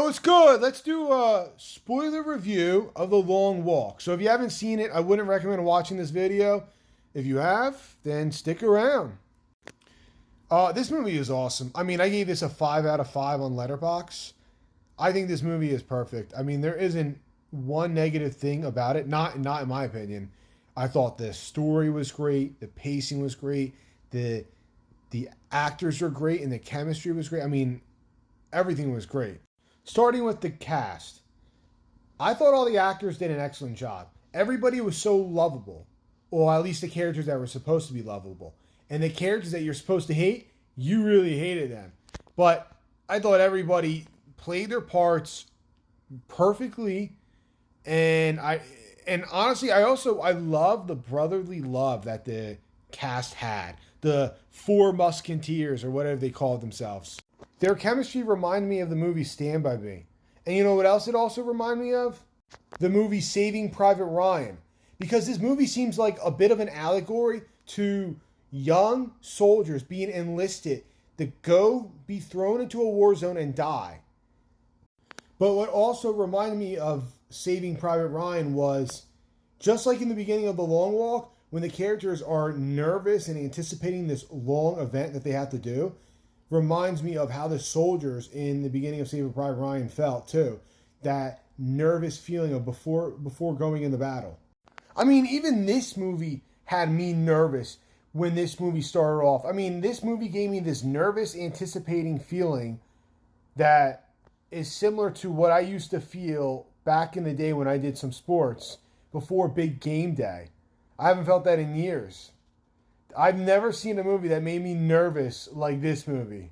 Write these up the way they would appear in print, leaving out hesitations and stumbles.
Oh, it's good. Let's do a spoiler review of The Long Walk. So if you haven't seen it, I wouldn't recommend watching this video. If you have, then stick around. This movie is awesome. I mean, I gave this a 5 out of 5 on Letterboxd. I think this movie is perfect. I mean, there isn't one negative thing about it. Not in my opinion. I thought the story was great, the pacing was great, the actors were great, and the chemistry was great. I mean, everything was great. Starting with the cast, I thought all the actors did an excellent job. Everybody was so lovable, or at least the characters that were supposed to be lovable. And the characters that you're supposed to hate, you really hated them. But I thought everybody played their parts perfectly, and honestly, I love the brotherly love that the cast had. The Four Musketeers, or whatever they called themselves. Their chemistry reminded me of the movie Stand By Me. And you know what else it also reminded me of? The movie Saving Private Ryan. Because this movie seems like a bit of an allegory to young soldiers being enlisted to go be thrown into a war zone and die. But what also reminded me of Saving Private Ryan was, just like in the beginning of The Long Walk, when the characters are nervous and anticipating this long event that they have to do, reminds me of how the soldiers in the beginning of Saving Private Ryan felt too. That nervous feeling of before going into battle. I mean, even this movie had me nervous when this movie started off. I mean, this movie gave me this nervous, anticipating feeling that is similar to what I used to feel back in the day when I did some sports before big game day. I haven't felt that in years. I've never seen a movie that made me nervous like this movie.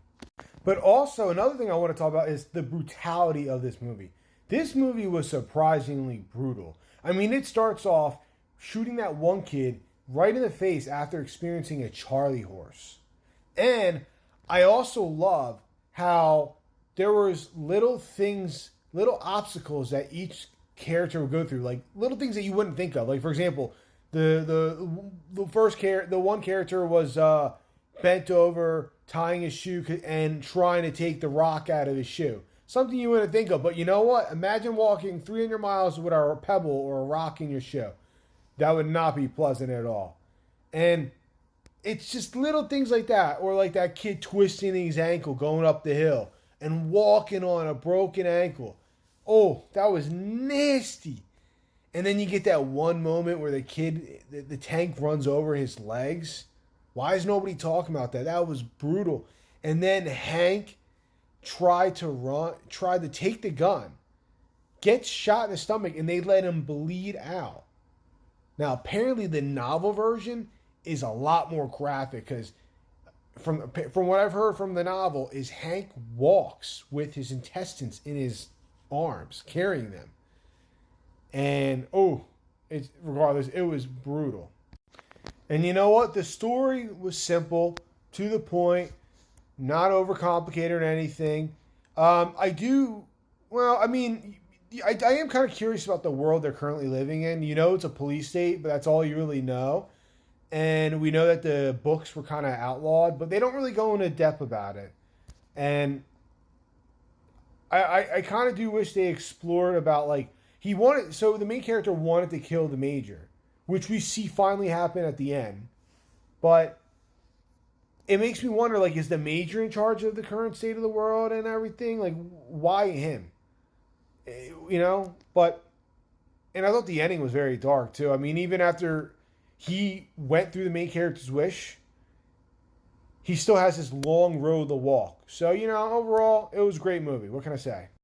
But also, another thing I want to talk about is the brutality of this movie. This movie was surprisingly brutal. I mean, it starts off shooting that one kid right in the face after experiencing a Charlie horse. And I also love how there was little things, little obstacles that each character would go through, like little things that you wouldn't think of. Like, for example, the one character was bent over, tying his shoe and trying to take the rock out of his shoe. Something you wouldn't think of, but you know what? Imagine walking 300 miles with a pebble or a rock in your shoe. That would not be pleasant at all. And it's just little things like that, or like that kid twisting his ankle going up the hill and walking on a broken ankle. Oh, that was nasty. And then you get that one moment where the tank runs over his legs. Why is nobody talking about that? That was brutal. And then Hank tried to take the gun, gets shot in the stomach, and they let him bleed out. Now, apparently the novel version is a lot more graphic, because from what I've heard from the novel is Hank walks with his intestines in his arms, carrying them. And regardless, it was brutal. And you know what? The story was simple, to the point, not overcomplicated or anything. I am kind of curious about the world they're currently living in. You know, it's a police state, but that's all you really know. And we know that the books were kind of outlawed, but they don't really go into depth about it. And I kind of do wish they explored about, like, the main character wanted to kill the major, which we see finally happen at the end. But it makes me wonder, like, is the major in charge of the current state of the world and everything? Like, why him? You know? And I thought the ending was very dark, too. I mean, even after he went through the main character's wish, he still has this long road to walk. So, you know, overall, it was a great movie. What can I say?